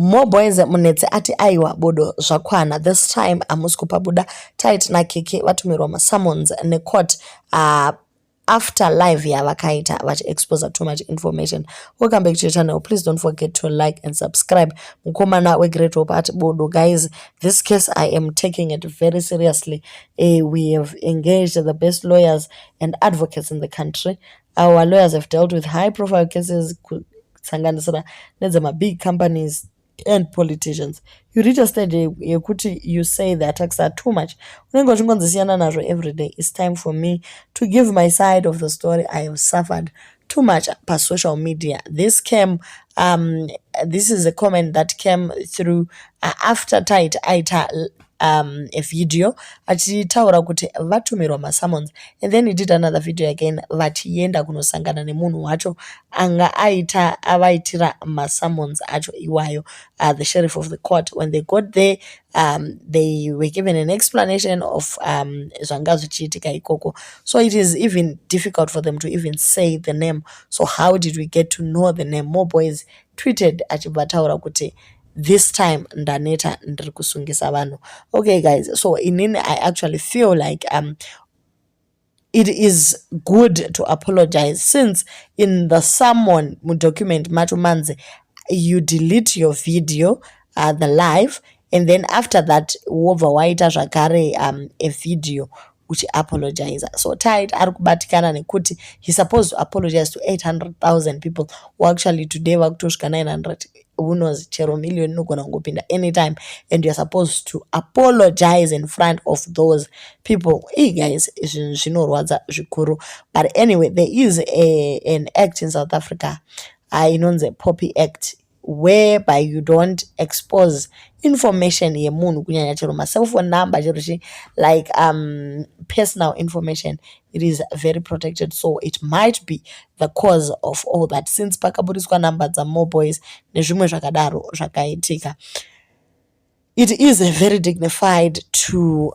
More boys munetse ati aiwa bodo zvakwana. This time hamusi kupabuda Tight naKK vatumirwa masummons necourt after live yavakaita vachiexpose too much information. Welcome back to your channel. Please don't forget to like and subscribe. Mukomana weGreat Hope at Bodo. Guys, this case I am taking it very seriously. We have engaged the best lawyers and advocates in the country. Our lawyers have dealt with high profile cases sanganisira nedzama big companies and politicians. You reach a stage you say the attacks are too much. Every day. It's time for me to give my side of the story. I have suffered too much per social media. This is a comment that came through after Tight aita a video achitaura kuti vatumirwa masummons, and then he did another video again vachienda kunosangana nemunhu wacho anga avaitira masummons acho iwayo, the sheriff of the court. When they got there, they were given an explanation of zvanga zvichiitika ikoko. So it is even difficult for them to even say the name. So how did we get to know the name? More boys tweeted achibvataura kuti this time ndaneta ndiri kusungisa vanhu. Okay guys, so inini I actually feel like it is good to apologize, since in the summon document macho manze you delete your video, the live, and then after that wobva waita zvakare a video which apologize. So Tight arikubatikana nekuti he's supposed to apologize to 800,000 people, who actually today vakutosvika 900. Who knows, chero million nogona kungopinda anytime, and you're supposed to apologize in front of those people. Hey guys, zvinorwadza zvikuru. But anyway, there is an act in South Africa, inonzi Poppy Act, whereby you don't expose information yemunhu kunyanya chero ma cell phone number, chero like personal information. It is very protected, so it might be the cause of all that, since pakaburiswa number dza More Boys nezvimwe zvakadaro zvakaitika. It is very dignified to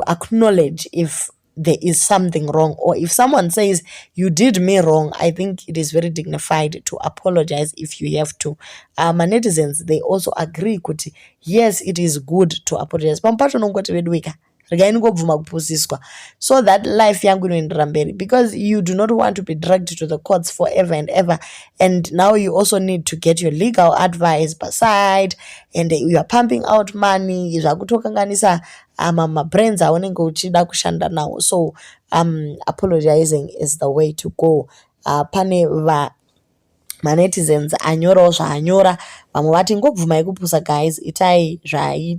acknowledge if there is something wrong, or if someone says you did me wrong. I think it is very dignified to apologize if you have to. My netizens, they also agree kuti yes, it is good to apologize. Pampacho nongoti vedwika so that life yangu inoendera mberi, because you do not want to be dragged to the courts forever and ever. And now you also need to get your legal advice beside, and you are pumping out money zvakutokanganisa brains aunenge uchida kushanda nawo. So apologizing is the way to go. Pane manetizens anyorawo zvaanyora, vamwe vati ngobvumai kupusa guys, itai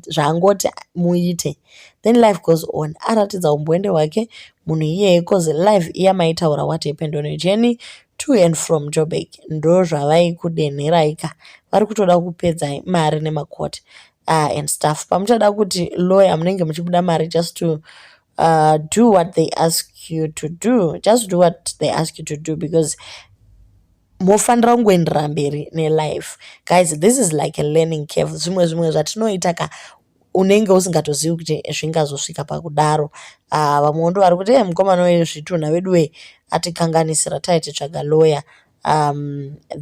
zvaangoti muite, then life goes on. Aratidza umbwende hwake munhu iyeye, cause life iya maitaura what happened on a journey to and from Joburg ndo zvavaikudenheraika. Vari kutoda kupedza mari nemakoti and stuff. Pamuchada kuti lawyer munenge muchibuda mari just to do what they ask you to do. Just do what they ask you to do, because mofanira kungoendera mberi nelife. Guys, this is like a learning curve. Zvimwe zvatinoita unenge usingatozivi kuti zvingazosvika pakudaro. Vamwe ndo vari kuti mukomana wezvitunha vedu atikanganisira taititsvaga lawyer,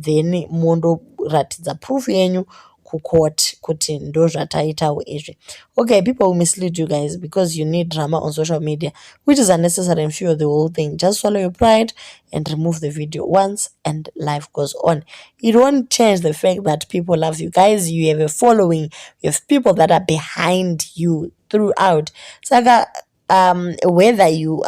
then mondoratidza proof yenyu kucourt kuti ndo zvataitawo izvi. Okay, people will mislead you guys because you need drama on social media, which is unnecessary and fuel the whole thing. Just swallow your pride and remove the video once, and life goes on. It won't change the fact that people love you. Guys, you have a following, you have people that are behind you throughout. Saka whether you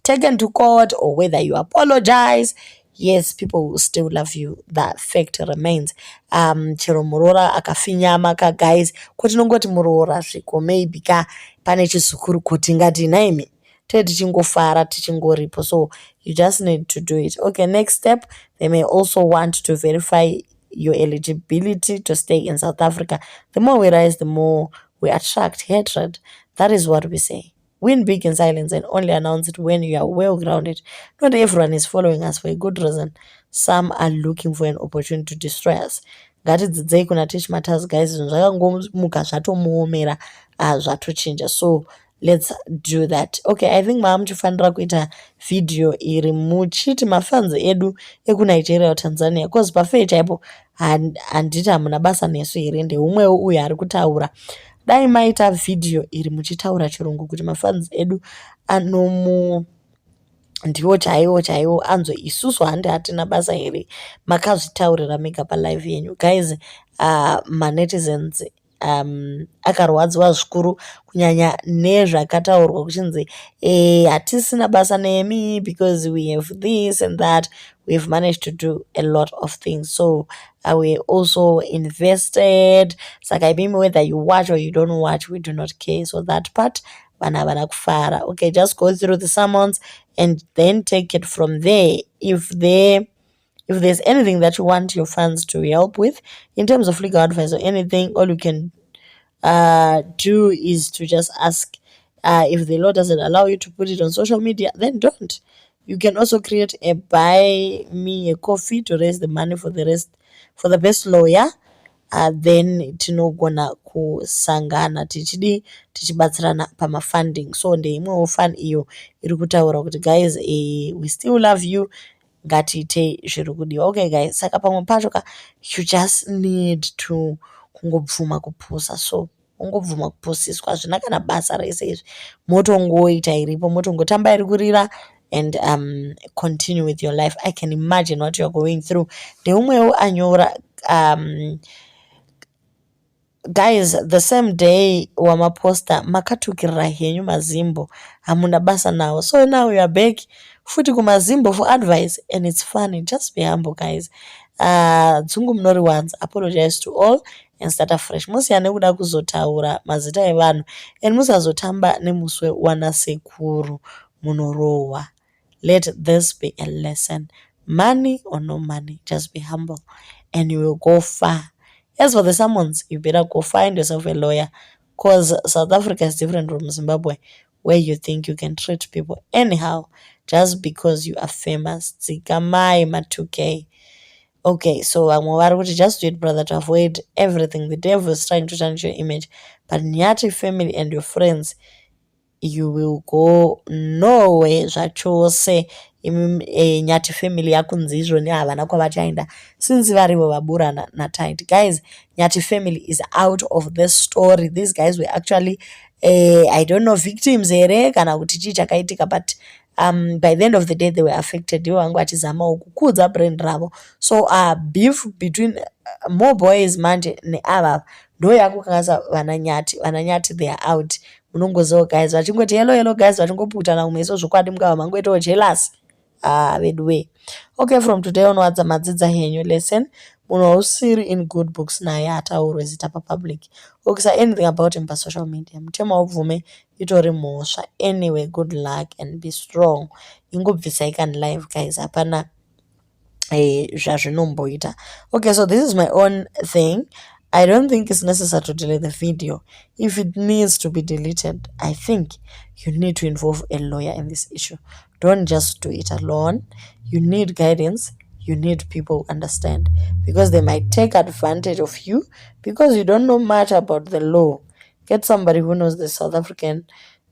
taken to court or whether you apologize, yes, people will still love you. That fact remains. Chero murora akafinyama ka guys, kuti nongoti murora sviko maybe ka pane chisukuru kuti ngati naimi tichingofara tichingoripo. So you just need to do it. Okay, next step, they may also want to verify your eligibility to stay in South Africa. The more we rise, the more we attract hatred. That is what we say. Win big in silence and only announce it when you are well grounded. Not everyone is following us for a good reason. Some are looking for an opportunity to destroy us. Ngatidzidzei kuna Teach Matters guys, zvakangomuka zvatomuomera zvatochinja. So let's do that. Okay, I think maamuchifanira kuita video iri muchiti mafans edu ekunigeria Tanzania, cause pafei chaipo handiti hamuna basa nesu here, ndeumwewo uyo ari kutaura. Dai maita video iri muchitaura chirungu kuti mafans edu ndiwo chaiwo anzwe isusu handi hatina basa here, makazvitaurira mega palive yenyu. Guys, manetizens akarwadziwa zvikuru kunyanya nezvakataurwa kuchinzi hatisina basa nemi because we have this and that. We've managed to do a lot of things, so we also invested. Saka maybe whether you watch or you don't watch, we do not care. So that part vana kufara. Okay, just go through the sermons and then take it from there. If there's anything that you want your fans to help with in terms of legal advice or anything, all you can do is to just ask. If the law doesn't allow you to put it on social media, then don't. You can also create a buy me a coffee to raise the money for the best lawyer. Then tinogona kusangana tichibatsirana pamafunding. So ndeimwewo fan iyo iri kutaura kuti guys, we still love you, ngatiite zviri kudiwa. Okay guys, saka pamwe pacho you just need to kungobvuma kupusa. So ungobvuma kupusiswa, hazvina kana basa rese izvi, motongoita iripo, motongotamba iri kurira and continue with your life. I can imagine what you're going through. Ndeumwewo anyora guys, the same day wamaposta makatukirira henyu mazimbo, hamuna basa nawo. So now you are back futi kumazimbo for advice, and it's funny. Just be humble guys. Dzungu munori once, apologize to all and start afresh. Musiyane kuda kuzotaura mazita evanhu and musazotamba nemuswe wanasekuru munorowa. Let this be a lesson. Money or no money, just be humble and you will go far. As for the summons, you better go find yourself a lawyer, because South Africa is different from Zimbabwe, where you think you can treat people anyhow just because you are famous. Tsikamai ma2k. Okay, so I'm just do it, brother, to avoid everything. The devil is trying to tarnish your image, but Nyati family and your friends, you will go nowhere zvachose. Nyati family yakunzi izvoni havana kwavachaenda since varivo vabura natight. Guys, Nyati family is out of this story. These guys were actually I don't know, victims here kana kuti chii chakaitika, but by the end of the day they were affected. Ivo vangu vachizamawo kukudza brand ravo. So beef between more boys manje neava ndo yakukanganisa vananyati they are out. Munongozivo guys, vachingoti hello guys, vachingoputana kumeso zvokwadi mukava mangoitawo jealous veduwe. Okay, from today onwards madzidza henyu lesson. Munhu hausiri in good books naye hataurwe zita papublic. Ukisa anything about him pasocial media, mutema ubvume itori mhosva. Anyway, good luck and be strong. Ingobvisa ikani live guys, hapana zvazvinomboita. Okay, so this is my own thing. I don't think it's necessary to delete the video. If it needs to be deleted, I think you need to involve a lawyer in this issue. Don't just do it alone. You need guidance. You need people who understand, because they might take advantage of you because you don't know much about the law. Get somebody who knows the South African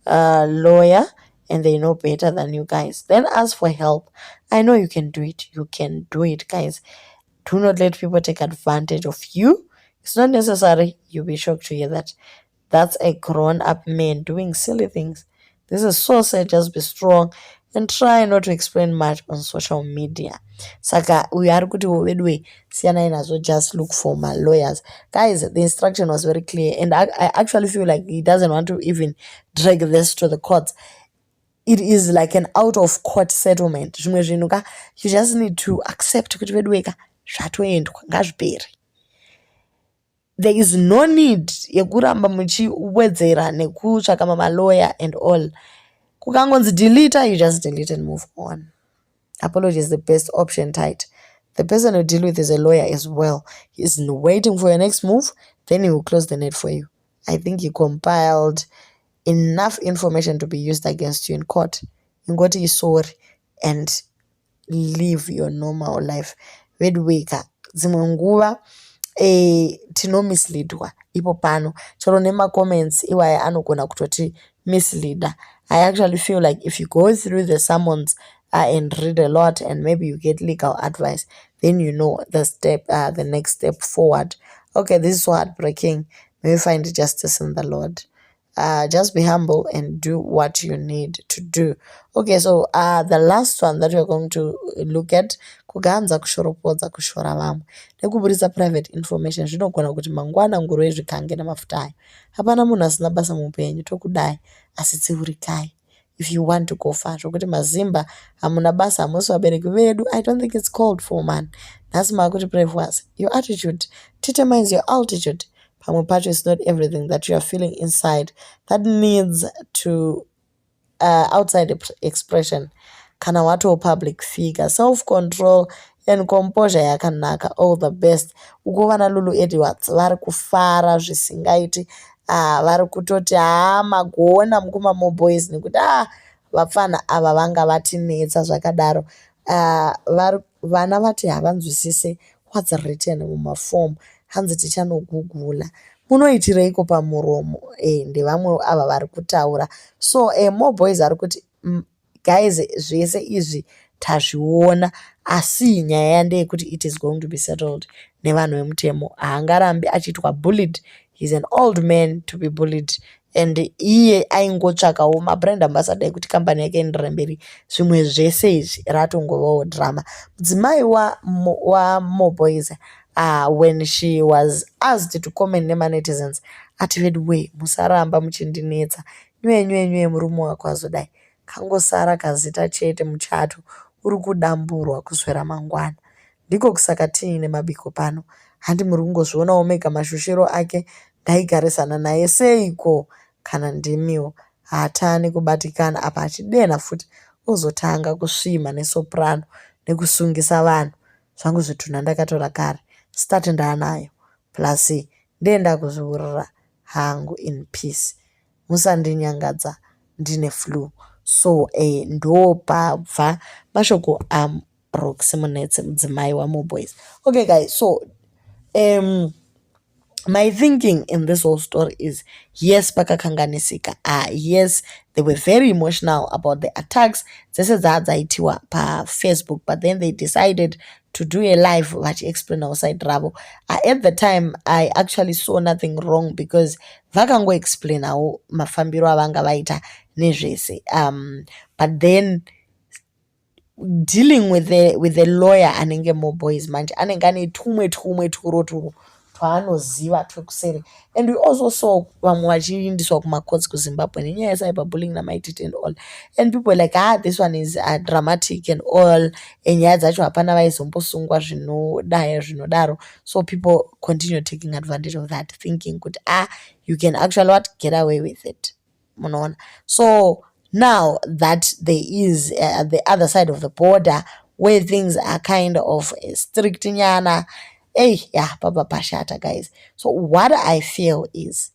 lawyer and they know better than you guys. Then ask for help. I know you can do it. You can do it, guys. Do not let people take advantage of you. It's not necessary. You'll be shocked to hear that. That's a grown-up man doing silly things. This is so sad. Just be strong and try not to explain much on social media. Saka, we are good to just look for my lawyers. Guys, the instruction was very clear, and I actually feel like he doesn't want to even drag this to the courts. It is like an out-of-court settlement. You just need to accept there is no need yekuramba muchiwedzera nekutsvaka lawyer and all. Kukangonzi delete, you just delete and move on. Apology is the best option, tight. The person you deal with is a lawyer as well. He's waiting for your next move, then he will close the net for you. I think he compiled enough information to be used against you in court. Ingoti sorry and live your normal life. Vedweka dzimwe nguva tinomisleadwa ipo pano chero nema comments iwaya anogona kutoti misleader. I actually feel like if you go through the sermons and read a lot, and maybe you get legal advice, then you know the next step forward. Okay, this is so heartbreaking. May you find justice in the Lord. Just be humble and do what you need to do. Okay, so the last one that we're going to look at, kuganza kushoropodza kushora vamwe nekuburitsa private information zvinogona kuti mangwana ngoro yezvikange namafuta ayo. Hapana munhu asina basa muupenyu, tokudai asi tsiurikai if you want to go far. Zvokuti mazimba hamuna basa, hamusi vabereki vedu. I don't think it's called for, man. Nhasi maakuti pray for us. Your attitude determines your altitude. Pamwe pacho, it's not everything that you are feeling inside that needs to outside expression. Kana wato public figure, self-control and composure yakanaka, all the best. Ugovana Lulu Edwards vari kufara zvisingaiti, vari kutoti magona mukuma moboys nekuti vapfana ava vanga vatinetsa zvakadaro. Vana vati havanzwisise what's written mumafomu, hanzi tichanogugula. Munoitireiko pamuromo? Ndevamwe ava vari kutaura. So more boys ari kuti guys, zvese izvi tazviona, asi nyaya ndeyekuti it is going to be settled nevanhu vemutemo. Haangarambi achiitwa bullied. He's an old man to be bullied. And iye aingotsvakawo mabrand ambassador ekuti kambani yake iendera mberi. Zvimwe zvese izvi ratongovawo drama. Mudzimai wa Boys, when she was asked to comment nemanetizens, ati vedwe musaramba muchindinetsa, nywe murume wako azodai, kangosara kazita chete muchato, uri kudamburwa kuswera mangwana. Ndiko kusaka tiine mabiko pano. Handi muri kungozvionawo mega mashushiro ake. Ndaigarisana naye seiko? Kana ndimiwo haatani kubatikana apa achidena futi ozotanga kusvima nesoprano nekusungisa vanhu. Zvangu zvitunha ndakatora kare, start ndaanayo, plus ndenda kuzviurira hangu in peace. Musandinyangadza ndine flu. So ndo pabva mashoko Roxy Munetse, mudzimai waMoboys. Okay guys, so my thinking in this whole story is, yes, pakakanganisika. Yes, they were very emotional about the attacks. This is dzadzaitiwa pa Facebook, but then they decided to do a live vachiexplain outside Ravo. At the time, I actually saw nothing wrong because vakangoexplainawo mafambiro avanga vaita nezvese. But then dealing with the lawyer anenge Moboys manje anenge ane tumwe turoturo twaanoziva twekuseri. And we also saw vamwe vachiindiswa kumacourts kuZimbabwe nenyaya yecyberbullying namaititi and all. And people were like, this one is dramatic and all. Enyaya dzacho hapana vaizombosungwa zvinodaro. So people continue taking advantage of that, thinking kuti you can actually get away with it. Munoona. So now that there is the other side of the border where things are kind of strict nyana, Papa Pashata, guys. So what I feel is,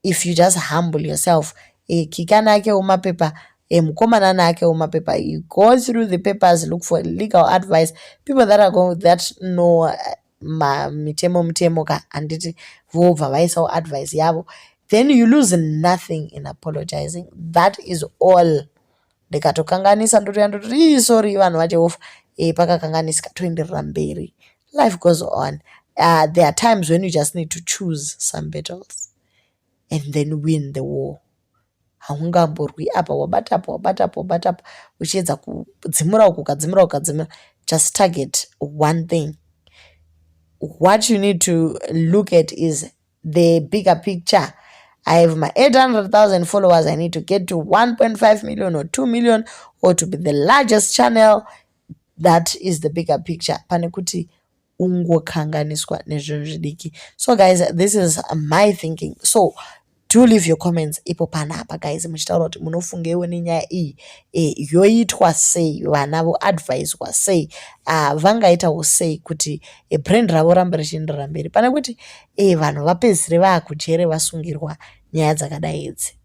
if you just humble yourself, kikana ke umapepa, mkomana nake umapepa, you go through the papers, look for legal advice, people that know mitemo ka anditi vova vaisa advice yavo, then you lose nothing in apologizing. That is all. Ndikatokanganisa ndoti sorry vanhu vacheofa pakakanganisika toenderera mberi. Life goes on. There are times when you just need to choose some battles and then win the war. Haungamborwi apa wabatapo uchiedza kudzimura ukadzimura. Just target one thing. What you need to look at is the bigger picture. I have my 800,000 followers. I need to get to 1.5 million or 2 million or to be the largest channel. That is the bigger picture. Panekuti ungokanganiswa nezvozvidiki. So guys, this is my thinking. So do leave your comments ipo panapa guys, muchitaura kuti munofungeiwo nenyaya iyi, yoitwa sei, vana voadvaiswa sei, vangaitawo sei kuti brand ravo rambe richienderera mberi, pane kuti vanhu vapedzisire vaakujere vasungirwa nyaya dzakadai idzi.